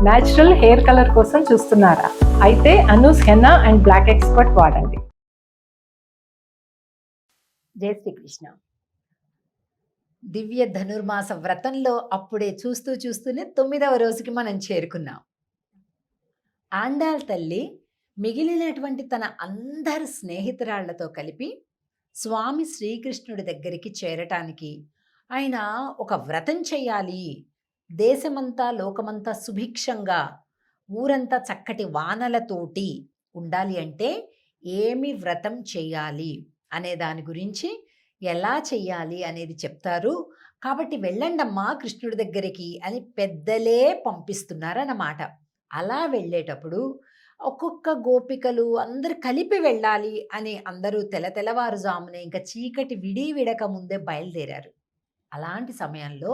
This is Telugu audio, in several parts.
న్యాచురల్ హెయిర్ కలర్ కోసం చూస్తున్నారా? అయితే Anoos henna and black expert వాడండి. జై శ్రీకృష్ణ. దివ్య ధనుర్మాస వ్రతంలో అప్పుడే చూస్తూనే 9వ రోజుకి మనం చేరుకున్నాం. ఆండాళ్ తల్లి మిగిలినటువంటి తన అందరి స్నేహితురాళ్లతో కలిపి స్వామి శ్రీకృష్ణుడి దగ్గరికి చేరటానికి ఆయన ఒక వ్రతం చెయ్యాలి, దేశమంతా లోకమంతా సుభిక్షంగా ఊరంతా చక్కటి వానలతోటి ఉండాలి అంటే ఏమి వ్రతం చెయ్యాలి అనే దాని గురించి, ఎలా చెయ్యాలి అనేది చెప్తారు. కాబట్టి వెళ్ళండమ్మా కృష్ణుడి దగ్గరికి అని పెద్దలే పంపిస్తున్నారన్నమాట. అలా వెళ్ళేటప్పుడు ఒక్కొక్క గోపికలు అందరు కలిపి వెళ్ళాలి అని అందరూ తెల్లవారుజామునే ఇంకా చీకటి విడక ముందే బయలుదేరారు. అలాంటి సమయంలో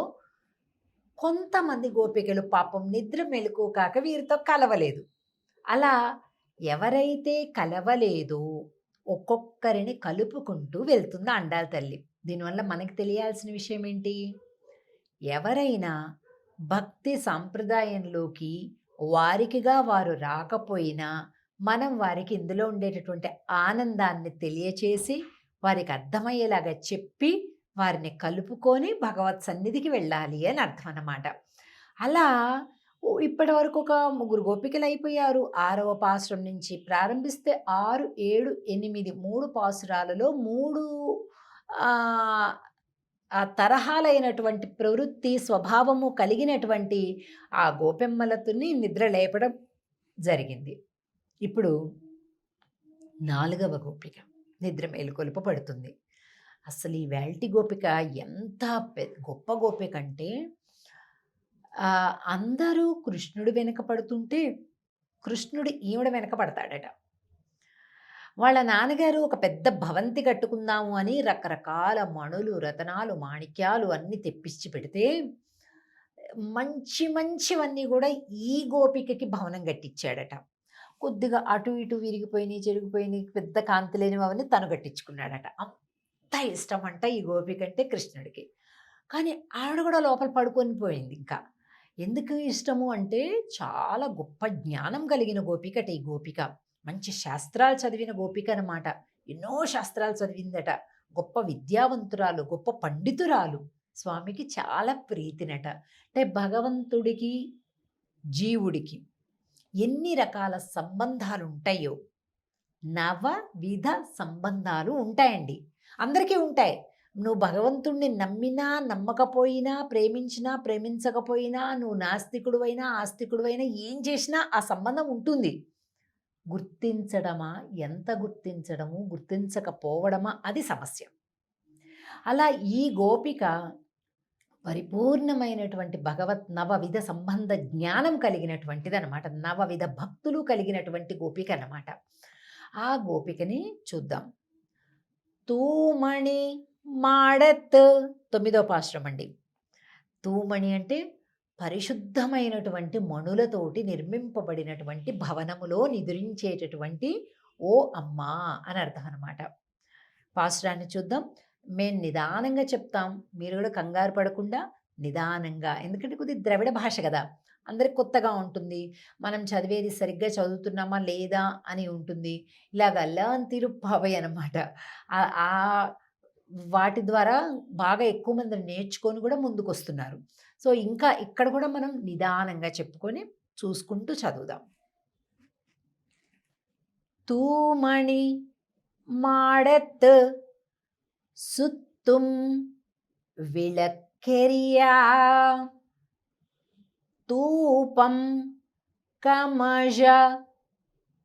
కొంతమంది గోపికలు పాపం నిద్ర మెలకు కాక వీరితో కలవలేదు. అలా ఎవరైతే కలవలేదో ఒక్కొక్కరిని కలుపుకుంటూ వెళ్తుంది ఆండాళ్ తల్లి. దీనివల్ల మనకి తెలియాల్సిన విషయం ఏంటి? ఎవరైనా భక్తి సాంప్రదాయంలోకి వారికిగా వారు రాకపోయినా మనం వారికి ఇందులో ఉండేటటువంటి ఆనందాన్ని తెలియచేసి వారికి అర్థమయ్యేలాగా చెప్పి వారిని కలుపుకొని భగవత్ సన్నిధికి వెళ్ళాలి అని అర్థం అన్నమాట. అలా ఇప్పటి వరకు ఒక 3 గోపికలు అయిపోయారు. 6వ పాసురం నుంచి ప్రారంభిస్తే 6, 7, 8 3 పాసురాలలో 3 ఆ తరహాలైనటువంటి ప్రవృత్తి స్వభావము కలిగినటువంటి ఆ గోపెమ్మలతోని నిద్ర లేపడం జరిగింది. ఇప్పుడు 4వ గోపిక నిద్ర మేలుకొలుప పడుతుంది. అసలు ఈ వేల్టి గోపిక ఎంత గొప్ప గోపిక అంటే, అందరూ కృష్ణుడు వెనక పడుతుంటే కృష్ణుడు ఈవిడ వెనక పడతాడట. వాళ్ళ నాన్నగారు ఒక పెద్ద భవంతి కట్టుకుందాము అని రకరకాల మణులు, రతనాలు, మాణిక్యాలు అన్నీ తెప్పించి పెడితే మంచివన్నీ కూడా ఈ గోపికకి భవనం కట్టించాడట. కొద్దిగా అటు ఇటు విరిగిపోయినాయి, చెరిగిపోయినాయి, పెద్ద కాంతి లేనివి అవన్నీ తను కట్టించుకున్నాడట. అంత ఇష్టం అంట ఈ గోపిక అంటే కృష్ణుడికి. కానీ ఆవిడ కూడా లోపల పడుకొని పోయింది. ఇంకా ఎందుకు ఇష్టము అంటే చాలా గొప్ప జ్ఞానం కలిగిన గోపికట ఈ గోపిక. మంచి శాస్త్రాలు చదివిన గోపిక అన్నమాట. ఎన్నో శాస్త్రాలు చదివిందట. గొప్ప విద్యావంతురాలు, గొప్ప పండితురాలు. స్వామికి చాలా ప్రీతినట. అంటే భగవంతుడికి జీవుడికి ఎన్ని రకాల సంబంధాలు ఉంటాయో, నవవిధ సంబంధాలు ఉంటాయండి. అందరికీ ఉంటాయి. నువ్వు భగవంతుణ్ణి నమ్మినా నమ్మకపోయినా, ప్రేమించినా ప్రేమించకపోయినా, నువ్వు నాస్తికుడువైనా ఆస్తికుడువైనా ఏం చేసినా ఆ సంబంధం ఉంటుంది. గుర్తించడమా, ఎంత గుర్తించడము, గుర్తించకపోవడమా అది సమస్య. అలా ఈ గోపిక పరిపూర్ణమైనటువంటి భగవత్ నవవిధ సంబంధ జ్ఞానం కలిగినటువంటిది అనమాట. నవవిధ భక్తులు కలిగినటువంటి గోపిక అన్నమాట. ఆ గోపికని చూద్దాం. తూమణి మాడత్ 9వ పాశ్రం అండి. తూమణి అంటే పరిశుద్ధమైనటువంటి మణులతోటి నిర్మింపబడినటువంటి భవనములో నిద్రించేటటువంటి ఓ అమ్మా అని అర్థం అనమాట. పాసురాన్ని చూద్దాం. మేము నిదానంగా చెప్తాం, మీరు కూడా కంగారు పడకుండా నిదానంగా, ఎందుకంటే కొద్దిగా ద్రవిడ భాష కదా, అందరికి కొత్తగా ఉంటుంది. మనం చదివేది సరిగ్గా చదువుతున్నామా లేదా అని ఉంటుంది. ఇలాగ లర్న్ తిరుప్పావై అనమాట. ఆ వాటి ద్వారా బాగా ఎక్కువ మంది నేర్చుకొని కూడా ముందుకు వస్తున్నారు. సో ఇంకా ఇక్కడ కూడా మనం నిదానంగా చెప్పుకొని చూసుకుంటూ చదువుదాం. తూమణి మాడత్ சுத்தும் விளக்கெரியா தூபம் கமஜ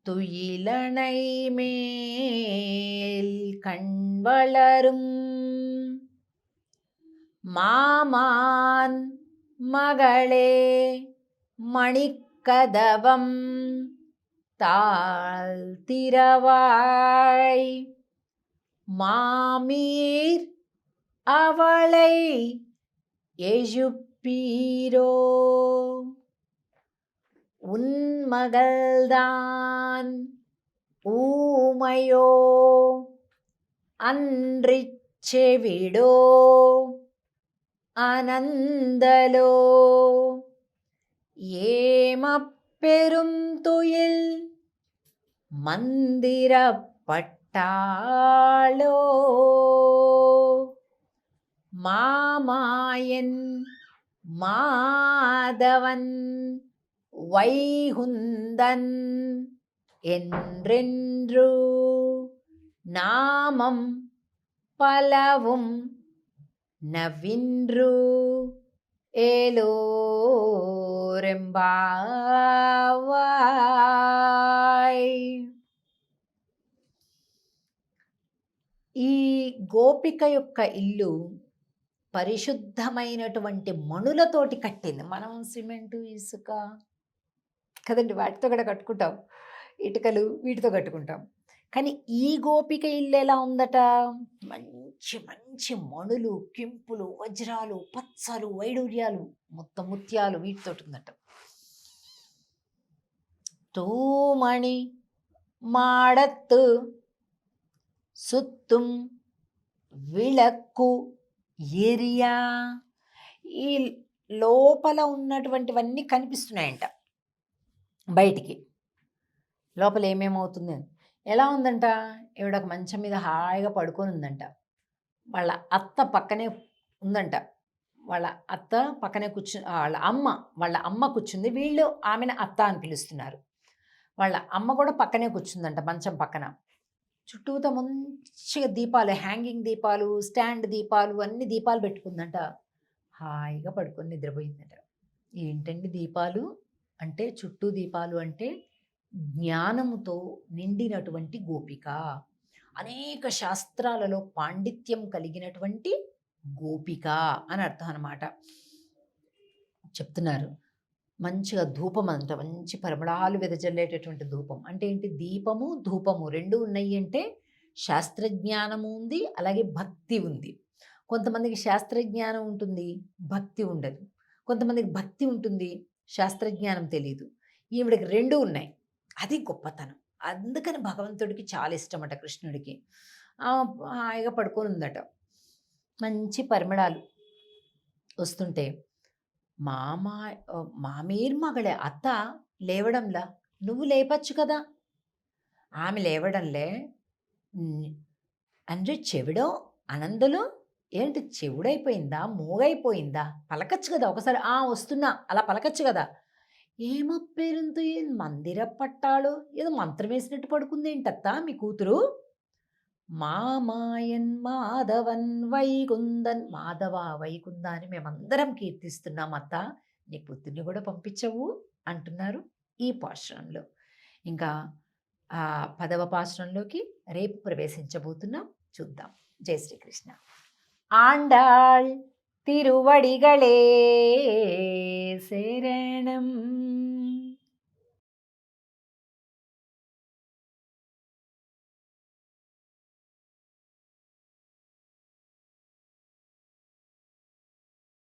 துயிலனை மேல் கண்வளரும் மாமான் மகளே மணிக்கதவம் தாழ்த்திரவாய் மாமீர் அவளை எஜுப்பீரோ உன்மகள்தான் ஊமையோ அன்றிச் చెవిడో ఆనందలో ஏமப்பெருந்துயில் மந்திரப்பட்டாளோ மாமாயன் மாதவன் வைகுந்தன் என்றென்று நாமம் பலவும் நவின்று ఏలోరెంబావాయ్. ఈ గోపిక యొక్క ఇల్లు పరిశుద్ధమైనటువంటి మణులతోటి కట్టింది. మనం సిమెంటు ఇసుక కదండి వాటితో కూడా కట్టుకుంటాం, ఇటుకలు వీటితో కట్టుకుంటాం. కానీ ఈ గోపిక ఇల్లు ఎలా ఉందట, మంచి మంచి మణులు, కెంపులు, వజ్రాలు, పచ్చలు, వైడూర్యాలు, మొత్తం ముత్యాలు వీటితో ఉందట. తూమణి మాడత్తు సుత్తుం విళక్కు ఏరియా. ఈ లోపల ఉన్నటువంటివన్నీ కనిపిస్తున్నాయంట బయటికి. లోపల ఏమేమవుతుంది, ఎలా ఉందంట, ఈవిడ ఒక మంచం మీద హాయిగా పడుకొని ఉందంట. వాళ్ళ అత్త పక్కనే ఉందంట, వాళ్ళ అత్త పక్కనే వాళ్ళ అమ్మ కూర్చుంది. వీళ్ళు ఆమెను అత్త అని పిలుస్తున్నారు. వాళ్ళ అమ్మ కూడా పక్కనే కూర్చుందంట మంచం పక్కన. చుట్టూతో మంచిగా దీపాలు, హ్యాంగింగ్ దీపాలు, స్టాండ్ దీపాలు, అన్ని దీపాలు పెట్టుకుందంట. హాయిగా పడుకొని నిద్రపోయిందట. ఏంటండి దీపాలు అంటే, చుట్టూ దీపాలు అంటే జ్ఞానముతో నిండినటువంటి గోపిక, అనేక శాస్త్రాలలో పాండిత్యం కలిగినటువంటి గోపిక అని అర్థం అన్నమాట. చెప్తున్నారు మంచిగా ధూపం అంట, మంచి పరిమళాలు వెదజల్లేటటువంటి ధూపం. అంటే ఏంటి, దీపము ధూపము రెండు ఉన్నాయి అంటే శాస్త్రజ్ఞానము ఉంది, అలాగే భక్తి ఉంది. కొంతమందికి శాస్త్రజ్ఞానం ఉంటుంది, భక్తి ఉండదు. కొంతమందికి భక్తి ఉంటుంది, శాస్త్రజ్ఞానం తెలియదు. ఈవిడికి రెండు ఉన్నాయి, అది గొప్పతనం. అందుకని భగవంతుడికి చాలా ఇష్టమట కృష్ణుడికి. హాయిగా పడుకొని ఉందట, మంచి పరిమళాలు వస్తుంటే మామీర్ మగళే అత్త లేవడంలా, నువ్వు లేపచ్చు కదా. ఆమె లేవడంలే. అంటే చెవిడో అనందలో ఏంటి, చెవుడైపోయిందా, మూగైపోయిందా, పలకచ్చు కదా ఒకసారి, వస్తున్నా అలా పలకచ్చు కదా. ఏమప్పేరుంతో మందిర పట్టాలో ఏదో మంత్రం వేసినట్టు పడుకుంది ఏంటత్తా మీ కూతురు. మామాయన్ మాధవన్ వైకుందన్, మాధవ వైకుంద అని మేమందరం కీర్తిస్తున్నాం అత్త, నీ పుత్రుని కూడా పంపించవు అంటున్నారు ఈ పాశ్రంలో. ఇంకా 10వ పాశ్రంలోకి రేపు ప్రవేశించబోతున్నాం, చూద్దాం. జై శ్రీకృష్ణ. ఆండాళ్ తిరువడిగళే శరణం.